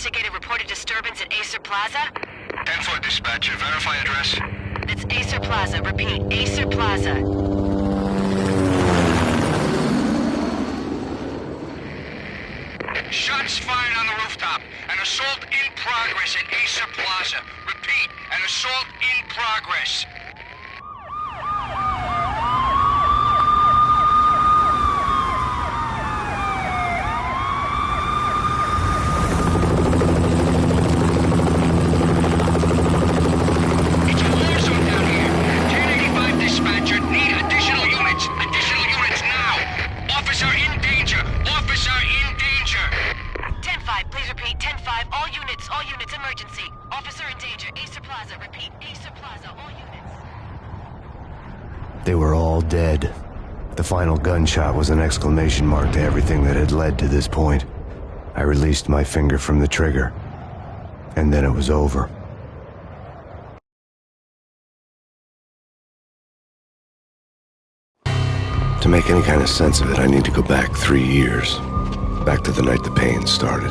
investigated reported disturbance at Acer Plaza? 10-4 dispatcher. Verify address. It's Acer Plaza. Repeat, Acer Plaza. Shots fired on the rooftop. An assault in progress at Acer Plaza. Repeat, an assault in progress. It's a war zone down here. 1085 dispatcher. Need additional units. Additional units now. Officer in danger. Officer in danger. 10-5, please repeat. 10-5, all units, emergency. Officer in danger, Acer Plaza. Repeat, Acer Plaza, all units. They were all dead. The final gunshot was an exclamation mark to everything that had led to this point. I released my finger from the trigger, and then it was over. To make any kind of sense of it, I need to go back 3 years. Back to the night the Payne started.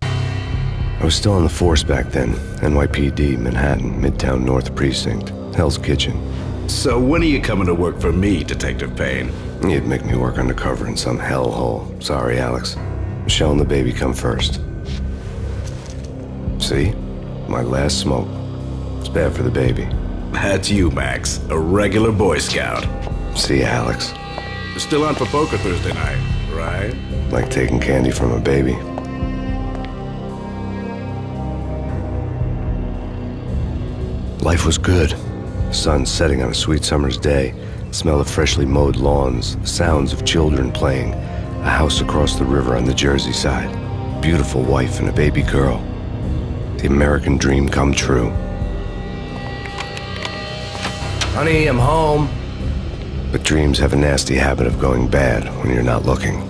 I was still on the force back then. NYPD, Manhattan, Midtown North Precinct, Hell's Kitchen. So when are you coming to work for me, Detective Payne? You'd make me work undercover in some hellhole. Sorry, Alex. Michelle and the baby come first. See? My last smoke. It's bad for the baby. That's you, Max. A regular Boy Scout. See, Alex. You're still on for poker Thursday night, right? Like taking candy from a baby. Life was good. Sun setting on a sweet summer's day. The smell of freshly mowed lawns. The sounds of children playing. A house across the river on the Jersey side. Beautiful wife and a baby girl. The American dream come true. Honey, I'm home. But dreams have a nasty habit of going bad when you're not looking.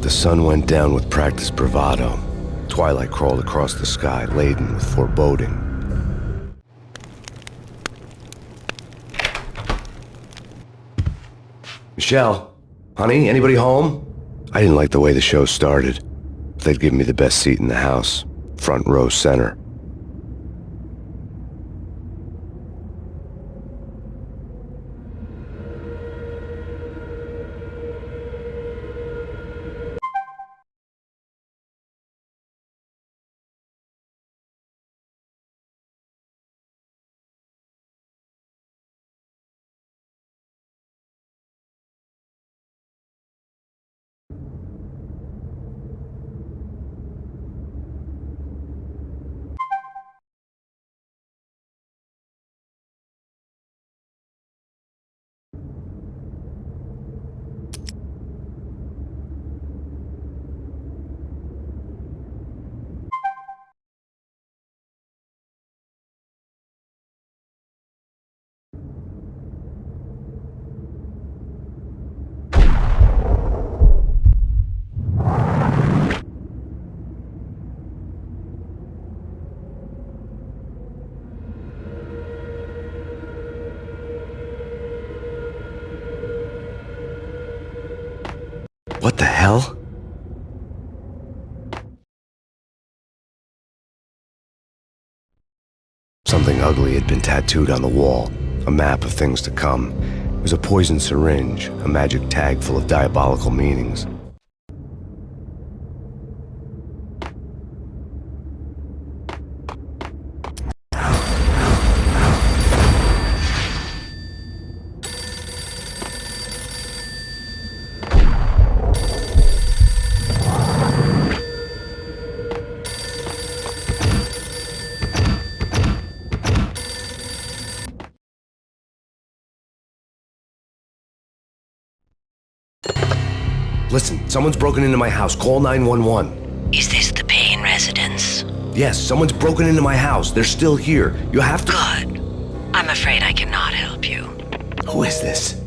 The sun went down with practiced bravado. Twilight crawled across the sky, laden with foreboding. Michelle, honey, anybody home? I didn't like the way the show started. They'd give me the best seat in the house, front row center. What the hell? Something ugly had been tattooed on the wall, a map of things to come. It was a poison syringe, a magic tag full of diabolical meanings. Listen, someone's broken into my house. Call 911. Is this the Payne residence? Yes, someone's broken into my house. They're still here. You have to... Good. I'm afraid I cannot help you. Who is this?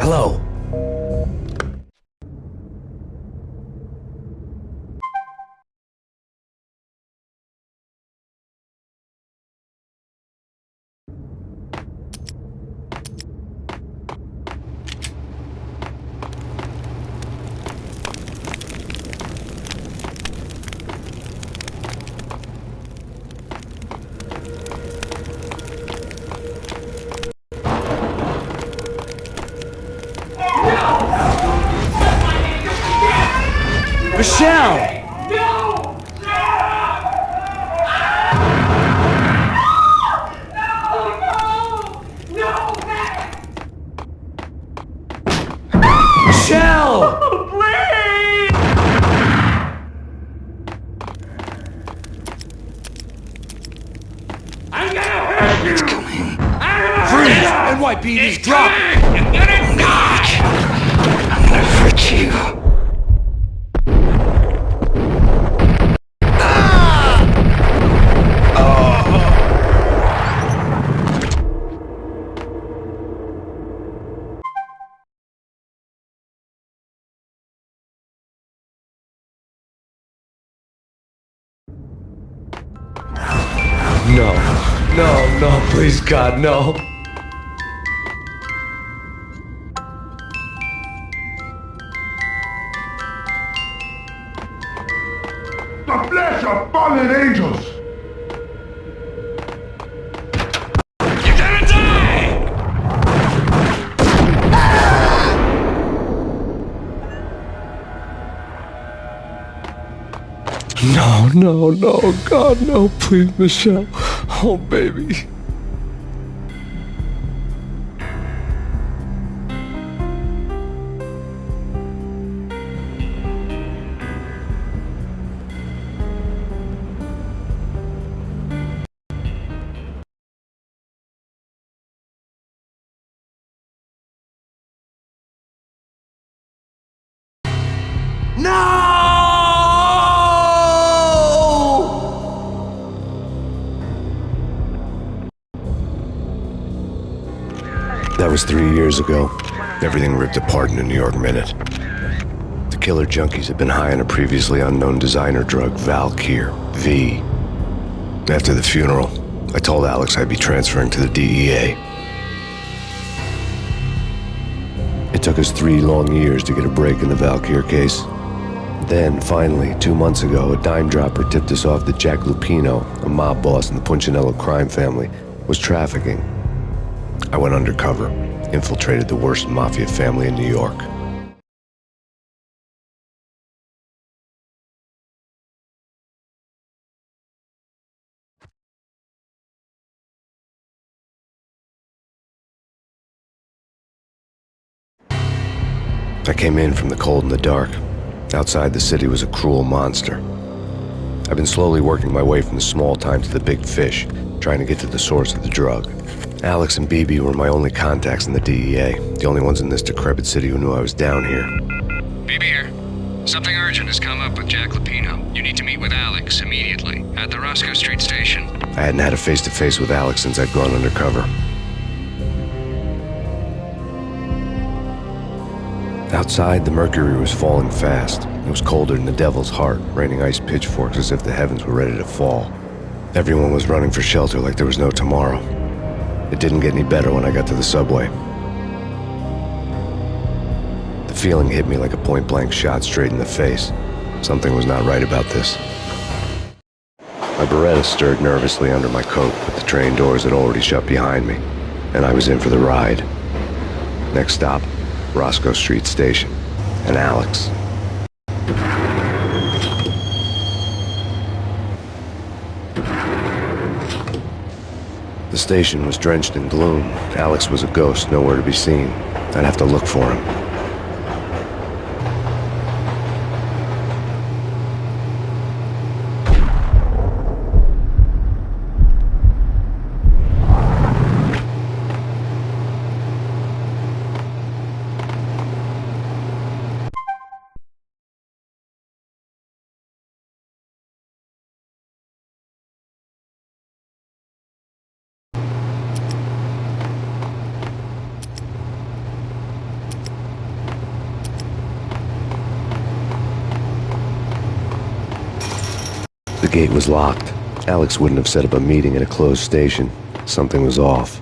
Hello? Michelle! No! Michelle! It's coming. Freeze! NYPD, drop! I'm gonna hurt you. No, please God, no. The flesh of fallen angels! You're gonna die! No, God, no, please, Michelle. Oh, baby. That was 3 years ago. Everything ripped apart in a New York minute. The killer junkies had been high on a previously unknown designer drug, Valkyr, V. After the funeral, I told Alex I'd be transferring to the DEA. It took us 3 long years to get a break in the Valkyr case. Then, finally, 2 months ago, a dime dropper tipped us off that Jack Lupino, a mob boss in the Punchinello crime family, was trafficking. I went undercover, infiltrated the worst mafia family in New York. I came in from the cold and the dark. Outside the city was a cruel monster. I've been slowly working my way from the small time to the big fish, trying to get to the source of the drug. Alex and BB were my only contacts in the DEA, the only ones in this decrepit city who knew I was down here. BB here. Something urgent has come up with Jack Lupino. You need to meet with Alex immediately at the Roscoe Street station. I hadn't had a face-to-face with Alex since I'd gone undercover. Outside, the mercury was falling fast. It was colder than the devil's heart, raining ice pitchforks as if the heavens were ready to fall. Everyone was running for shelter like there was no tomorrow. It didn't get any better when I got to the subway. The feeling hit me like a point-blank shot straight in the face. Something was not right about this. My Beretta stirred nervously under my coat, but the train doors had already shut behind me, and I was in for the ride. Next stop, Roscoe Street Station, and Alex. The station was drenched in gloom. Alex was a ghost, nowhere to be seen. I'd have to look for him. The gate was locked. Alex wouldn't have set up a meeting at a closed station. Something was off.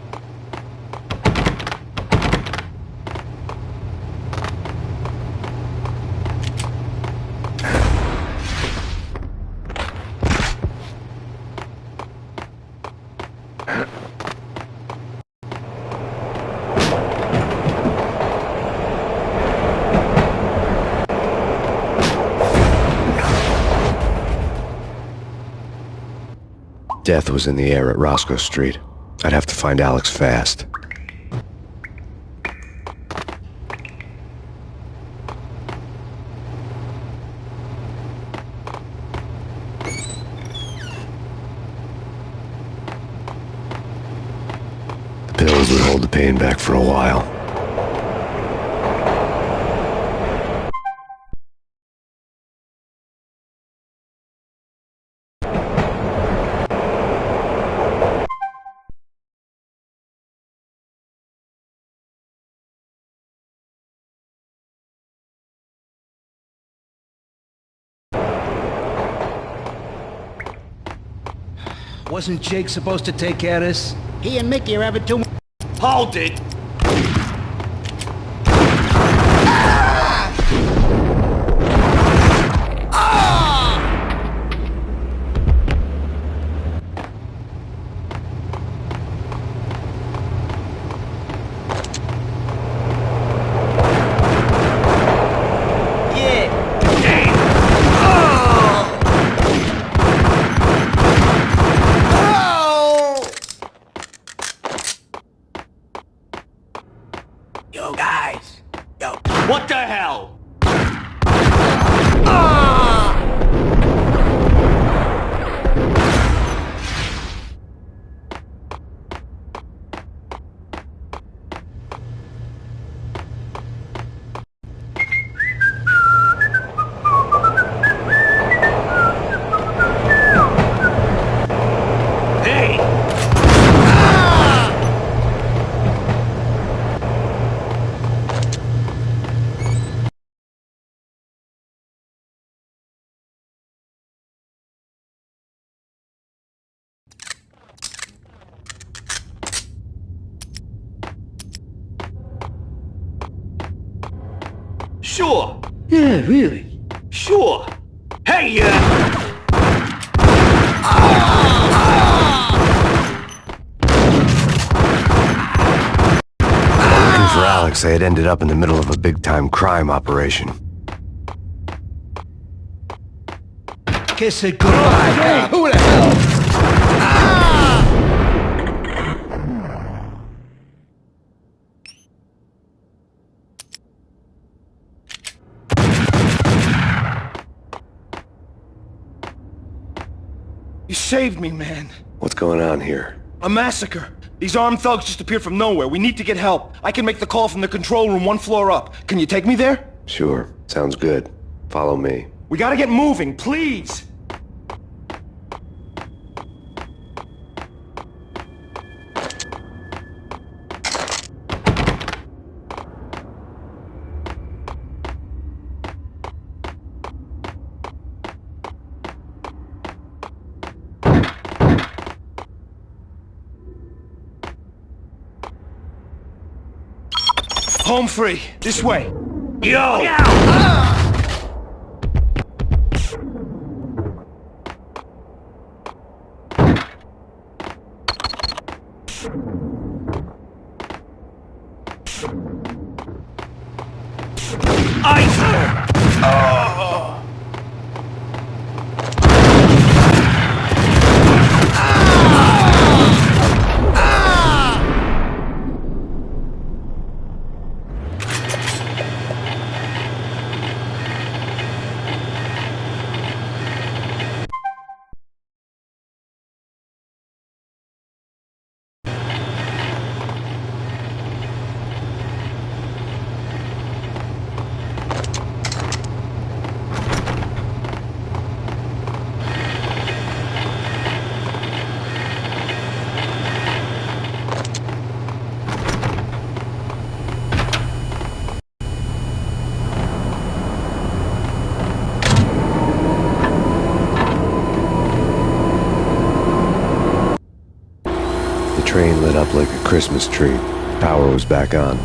Death was in the air at Roscoe Street. I'd have to find Alex fast. The pills would hold the pain back for a while. Wasn't Jake supposed to take care of this? He and Mickey are having too much. Hold it! Yo, guys. Yo. What the hell? Sure. Yeah, really. Sure. Hey, Looking for Alex, I had ended up in the middle of a big-time crime operation. Kiss it goodbye. Hey, who the hell? You saved me, man. What's going on here? A massacre. These armed thugs just appeared from nowhere. We need to get help. I can make the call from the control room 1 floor up. Can you take me there? Sure, sounds good. Follow me. We gotta get moving, please. Home free. This way. Yo! The train lit up like a Christmas tree. Power was back on.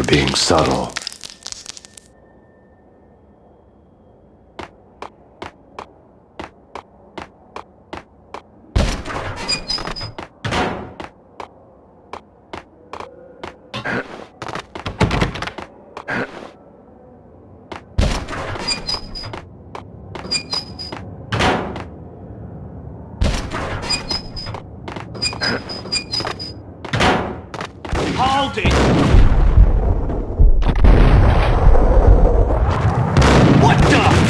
being subtle. Hold it! What the?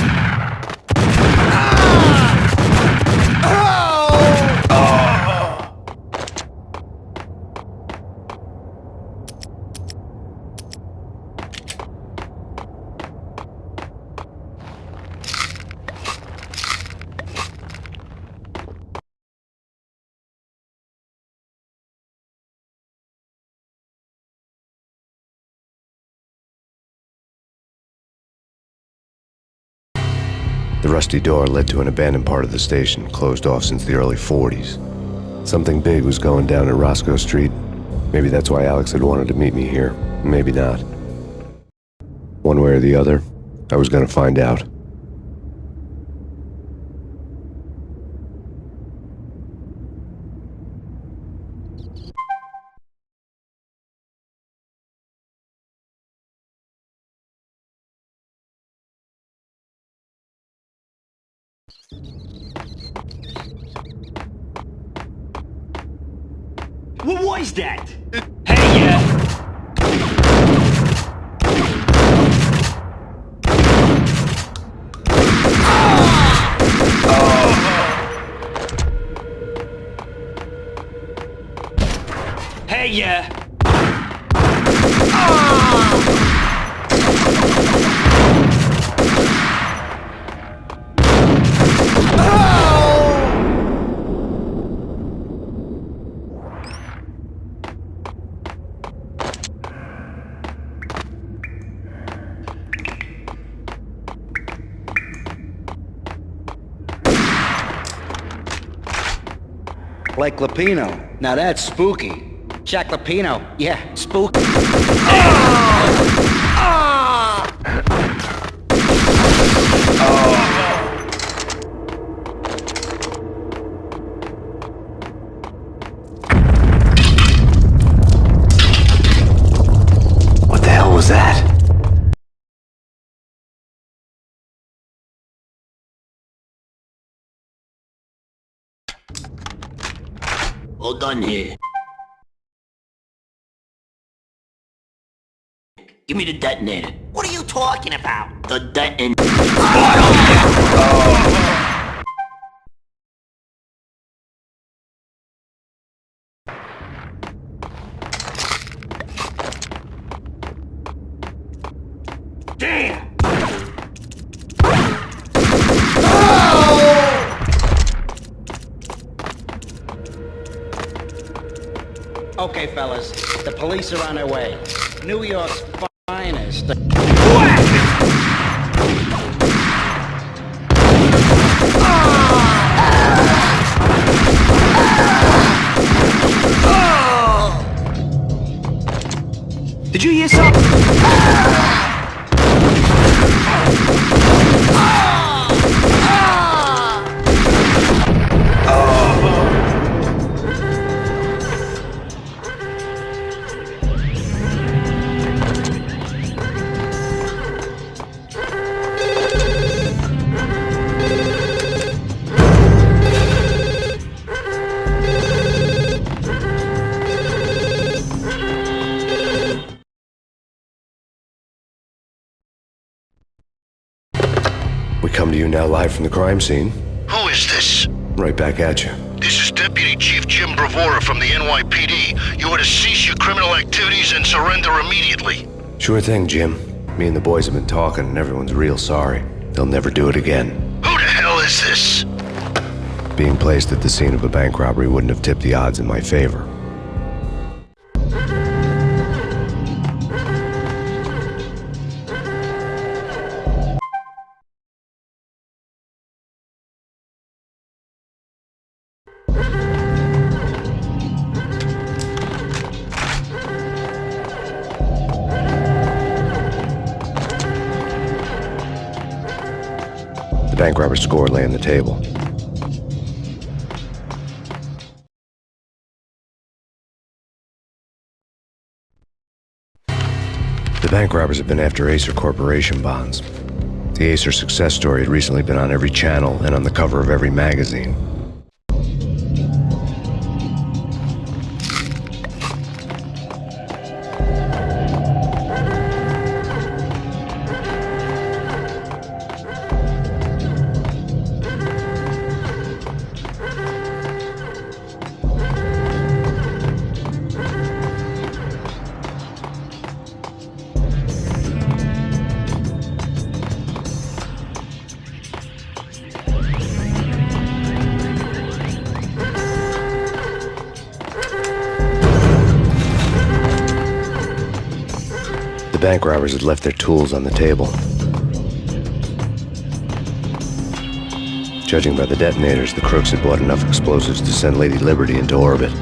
The rusty door led to an abandoned part of the station, closed off since the early 40s. Something big was going down at Roscoe Street. Maybe that's why Alex had wanted to meet me here. Maybe not. One way or the other, I was gonna find out. What was that? Hey, Hey, Like Lapino. Now that's spooky. Jack Lapino. Yeah, spooky. What the hell was that? all done here. Give me the detonator. What are you talking about? The detonator. Damn! Okay, fellas. The police are on their way. New York's finest. Did you hear something? We come to you now live from the crime scene. Who is this? Right back at you. This is Deputy Chief Jim Bravura from the NYPD. You are to cease your criminal activities and surrender immediately. Sure thing, Jim. Me and the boys have been talking and everyone's real sorry. They'll never do it again. Who the hell is this? Being placed at the scene of a bank robbery wouldn't have tipped the odds in my favor. bank robber's score lay on the table. The bank robbers have been after Acer Corporation bonds. The Acer success story had recently been on every channel and on the cover of every magazine. The bank robbers had left their tools on the table. Judging by the detonators, the crooks had bought enough explosives to send Lady Liberty into orbit.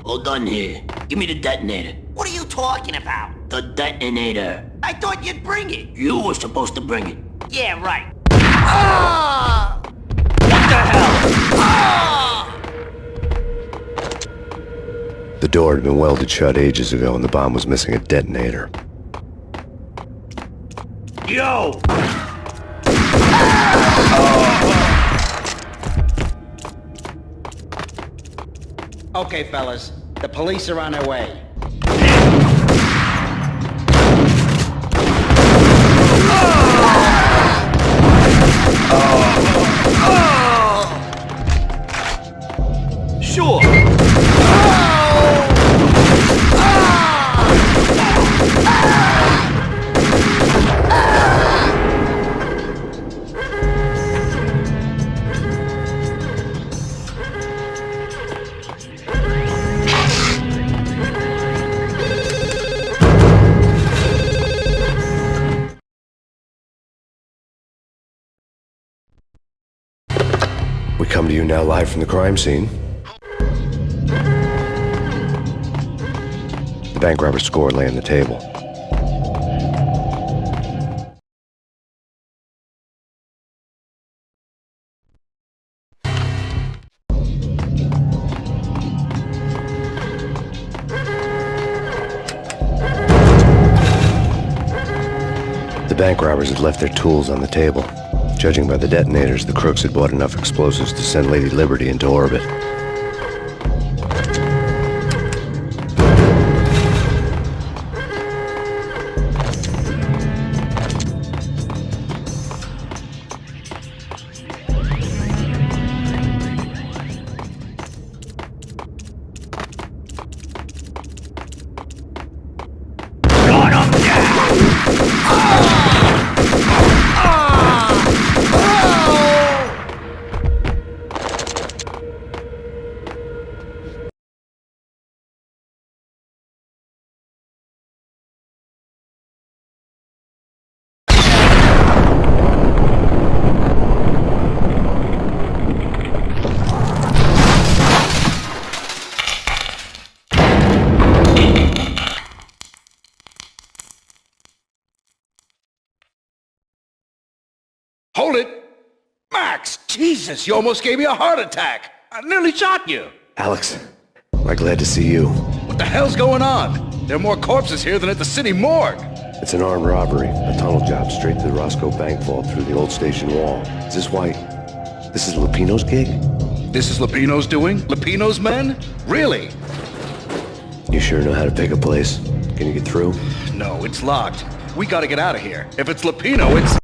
Hold on here. Give me the detonator. What are you talking about? The detonator. I thought you'd bring it. You were supposed to bring it. Yeah, right. Ah! What the hell? Ah! The door had been welded shut ages ago and the bomb was missing a detonator. Yo! Okay, fellas. The police are on their way. Sure. We come to you now live from the crime scene. The bank robber's score lay on the table. The bank robbers had left their tools on the table. Judging by the detonators, the crooks had bought enough explosives to send Lady Liberty into orbit. Hold it! Max! Jesus, you almost gave me a heart attack! I nearly shot you! Alex, I'm glad to see you. What the hell's going on? There are more corpses here than at the city morgue! It's an armed robbery, a tunnel job straight to the Roscoe Bank vault through the old station wall. Is this why... this is Lupino's gig? This is Lupino's doing? Lupino's men? Really? You sure know how to pick a place? Can you get through? No, it's locked. We gotta get out of here. If it's Lupino, it's...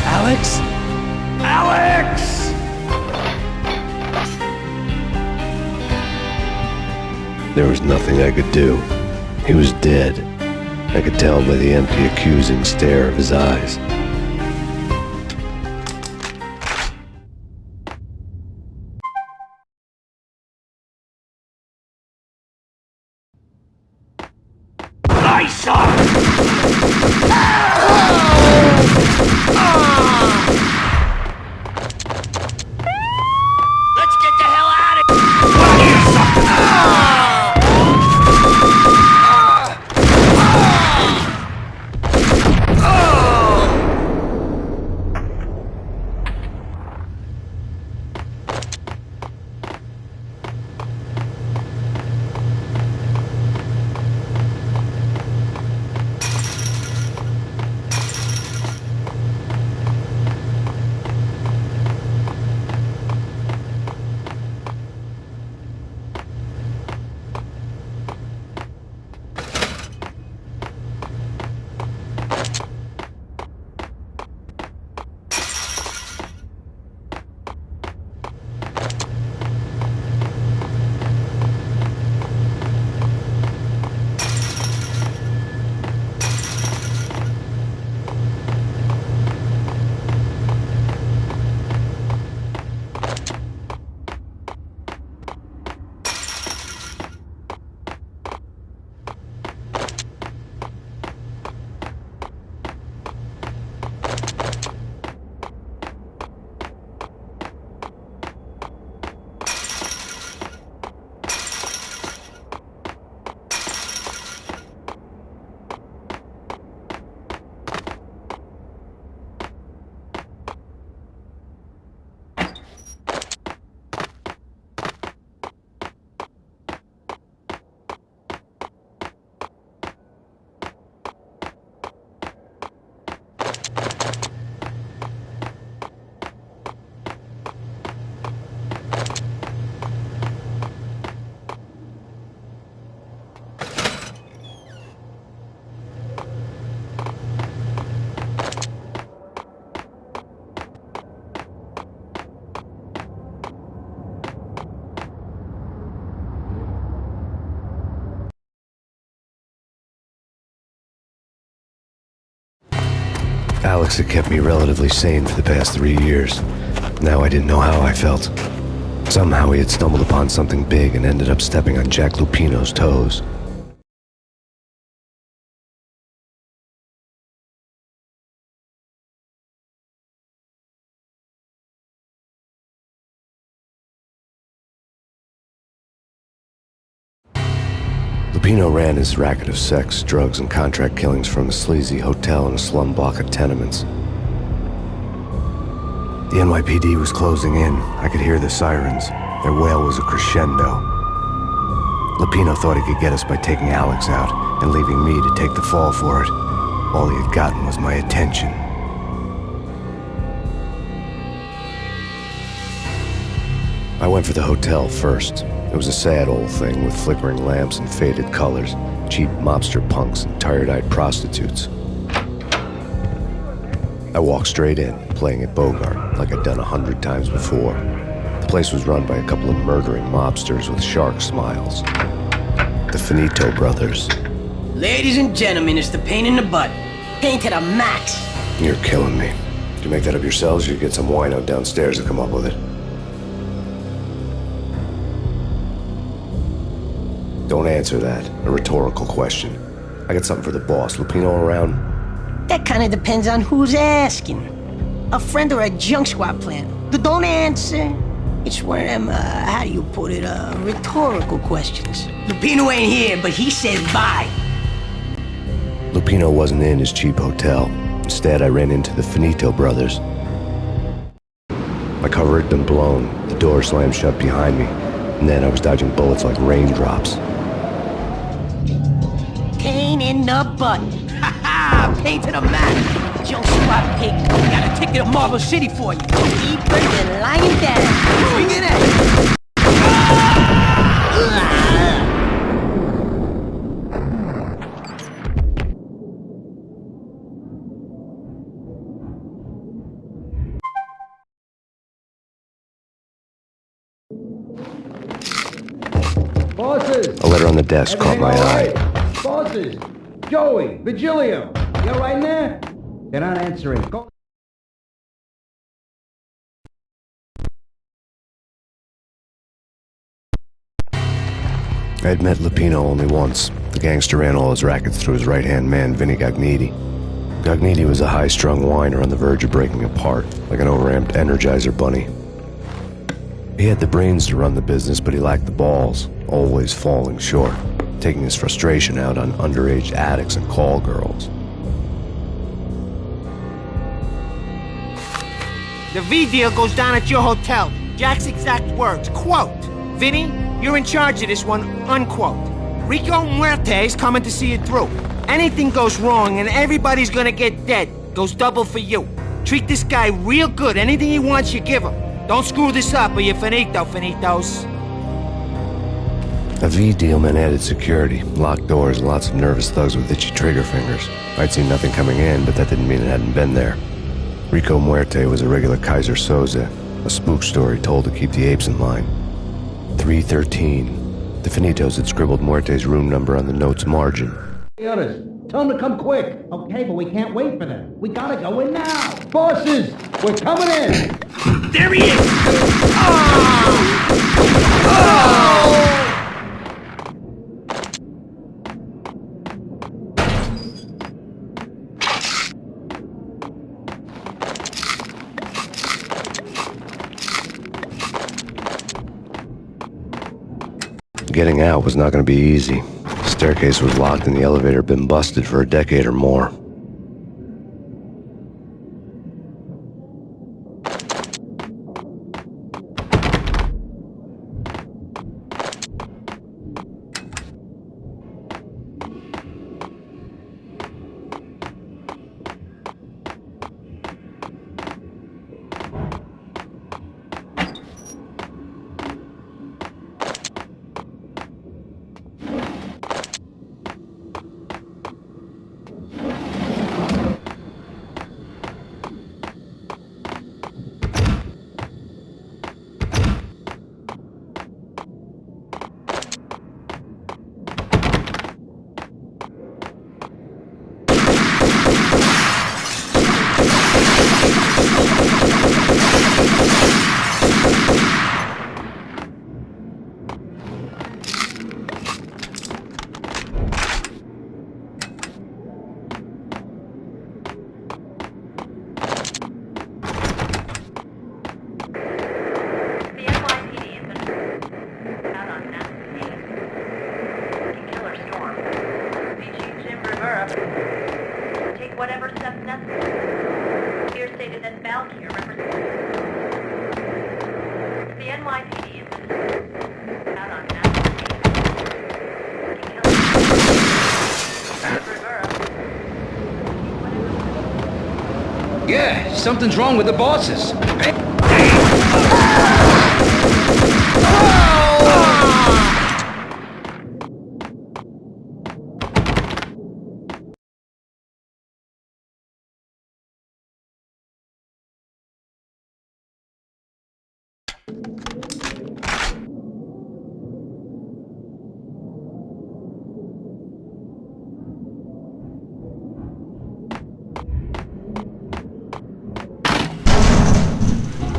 Alex? Alex! There was nothing I could do. He was dead. I could tell by the empty, accusing stare of his eyes. Nice shot! Let's get the hell out of Alex had kept me relatively sane for the past 3 years. Now I didn't know how I felt. Somehow he had stumbled upon something big and ended up stepping on Jack Lupino's toes. Lupino ran his racket of sex, drugs, and contract killings from a sleazy hotel in a slum block of tenements. The NYPD was closing in. I could hear the sirens. Their wail was a crescendo. Lupino thought he could get us by taking Alex out and leaving me to take the fall for it. All he had gotten was my attention. I went for the hotel first. It was a sad old thing with flickering lamps and faded colors, cheap mobster punks and tired-eyed prostitutes. I walked straight in, playing at Bogart, like I'd done 100 times before. The place was run by a couple of murdering mobsters with shark smiles. The Finito brothers. Ladies and gentlemen, it's the Payne in the butt. Payne to the max. You're killing me. Did you make that up yourselves, or you get some wino downstairs to come up with it? Don't answer that. A rhetorical question. I got something for the boss. Lupino around? That kind of depends on who's asking. A friend or a junk squad plan. Don't answer. It's one of them, how do you put it, rhetorical questions. Lupino ain't here, but he says bye. Lupino wasn't in his cheap hotel. Instead, I ran into the Finito brothers. My cover had been blown. The door slammed shut behind me. And then I was dodging bullets like raindrops. Payne in the butt. Ha ha! Payne to the mat. Junk squad pig. Got a ticket to Marble City for you. Deeper than lying down. Bring it in. Bosses! A letter on the desk caught my eye. Bosses! Joey! Vigilio! You all right in there? They're not answering. Go. I had met Lupino only once. The gangster ran all his rackets through his right-hand man, Vinny Gagniti. Gagniti was a high-strung whiner on the verge of breaking apart, like an overamped Energizer bunny. He had the brains to run the business, but he lacked the balls, always falling short, taking his frustration out on underage addicts and call girls. The V deal goes down at your hotel. Jack's exact words, quote, "Vinny, you're in charge of this one," unquote. Rico Muerte's coming to see it through. Anything goes wrong and everybody's gonna get dead, goes double for you. Treat this guy real good. Anything he wants, you give him. Don't screw this up or you're finito, finitos. A V deal meant added security, locked doors, and lots of nervous thugs with itchy trigger fingers. I'd seen nothing coming in, but that didn't mean it hadn't been there. Rico Muerte was a regular Kaiser Soze, a spook story told to keep the apes in line. 313. The Finitos had scribbled Muerte's room number on the note's margin. The others, tell them to come quick. Okay, but we can't wait for them. We gotta go in now. Bosses, we're coming in. There he is! Getting out was not going to be easy. The staircase was locked and the elevator had been busted for a decade or more. Take whatever steps necessary. Here stated that Valkyr represents the NYPD is out on mass. Yeah, something's wrong with the bosses. Hey.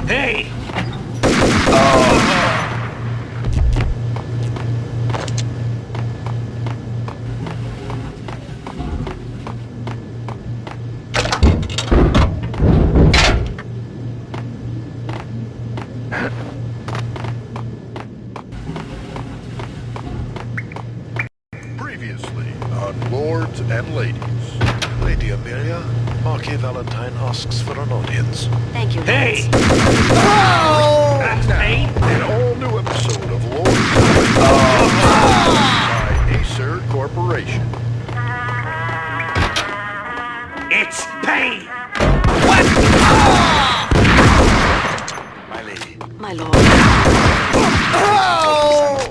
Hey! Previously on Lords and Ladies. Lady Amelia, Marquis Valentine asks for an audience. Thank you, Hey! Lance. Oh! That's Payne! An all-new episode of Lords and Ladies by Acer Corporation. It's Payne! What? My lady. My lord.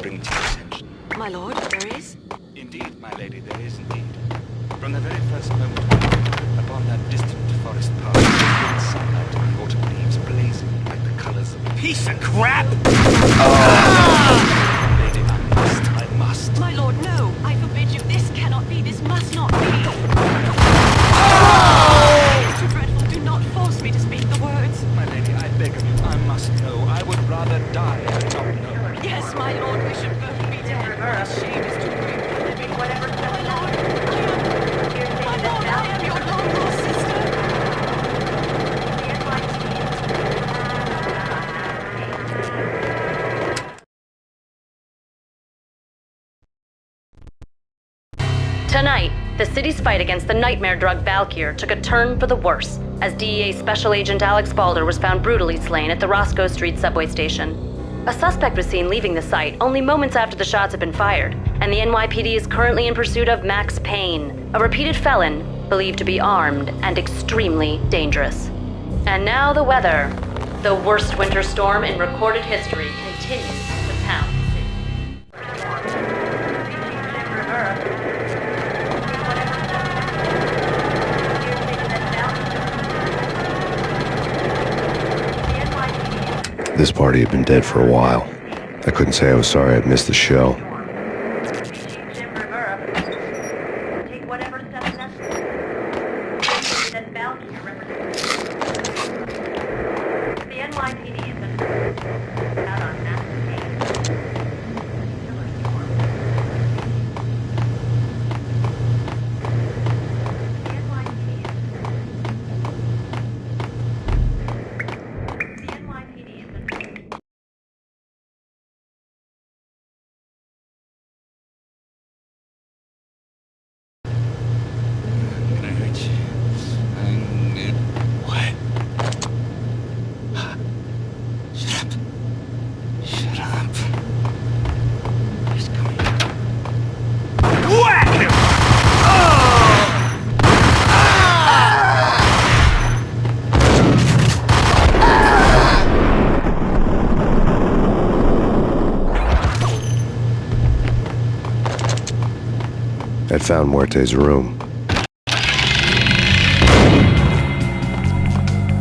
Bring to your attention. My lord, there is? Indeed, my lady, there is indeed. From the very first moment upon that distant forest path, in sunlight, the autumn leaves blazing like the colors of a piece of crap! Lady, I must. My lord, no! I forbid you. This cannot be. This must not be. It is too dreadful. Do not force me to speak the words. My lady, I beg of you, I must know. I would rather die than not know. Yes, my lord, we should both be dead. My shame is too great for living. Whatever. My lord, I am your long-lost sister. Tonight, the city's fight against the nightmare drug Valkyr took a turn for the worse, as DEA Special Agent Alex Balder was found brutally slain at the Roscoe Street subway station. A suspect was seen leaving the site only moments after the shots had been fired, and the NYPD is currently in pursuit of Max Payne, a repeated felon believed to be armed and extremely dangerous. And now the weather. The worst winter storm in recorded history continues to pound the city. This party had been dead for a while. I couldn't say I was sorry I'd missed the show. Take whatever steps necessary. That Valkyr represents the NYPD is out on mass I'd found Muerte's room.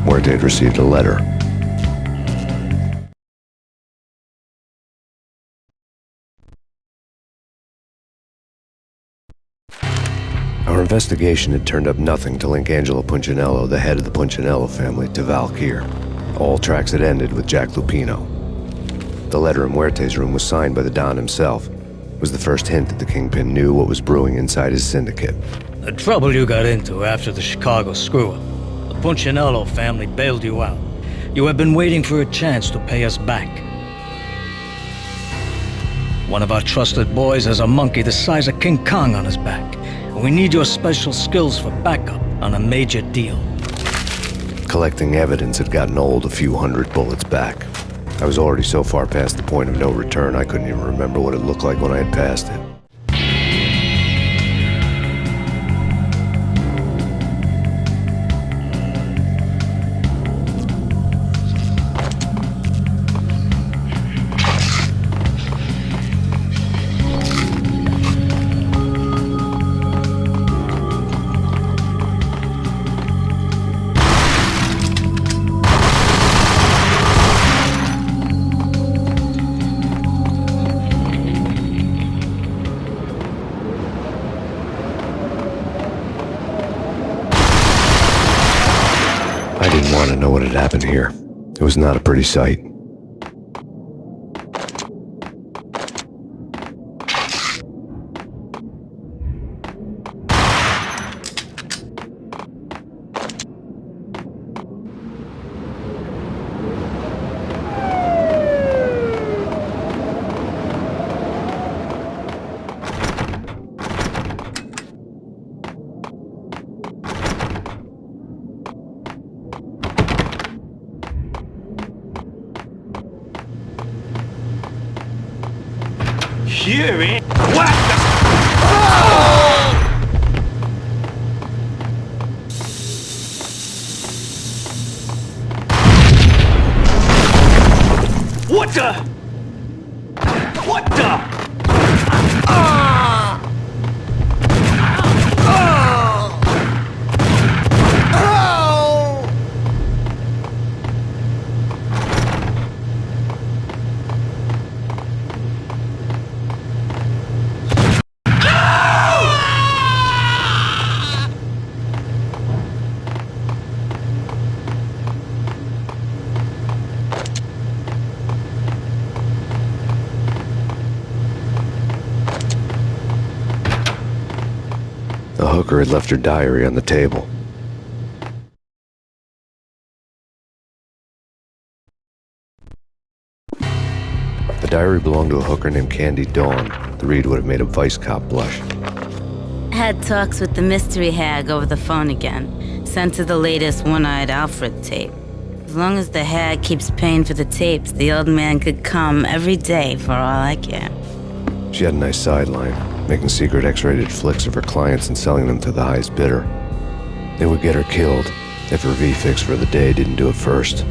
Muerte had received a letter. Our investigation had turned up nothing to link Angelo Punchinello, the head of the Punchinello family, to Valkyr. All tracks had ended with Jack Lupino. The letter in Muerte's room was signed by the Don himself. It was the first hint that the Kingpin knew what was brewing inside his syndicate. The trouble you got into after the Chicago screw-up. The Punchinello family bailed you out. You have been waiting for a chance to pay us back. One of our trusted boys has a monkey the size of King Kong on his back. We need your special skills for backup on a major deal. Collecting evidence had gotten old a few hundred bullets back. I was already so far past the point of no return I couldn't even remember what it looked like when I had passed it. I didn't want to know what had happened here. It was not a pretty sight. Fury? What the... What the... What the... The hooker had left her diary on the table. The diary belonged to a hooker named Candy Dawn. The read would have made a vice cop blush. Had talks with the mystery hag over the phone again. Sent her the latest One-Eyed Alfred tape. As long as the hag keeps paying for the tapes, the old man could come every day for all I care. She had a nice sideline, making secret X-rated flicks of her clients and selling them to the highest bidder. They would get her killed if her V-fix for the day didn't do it first.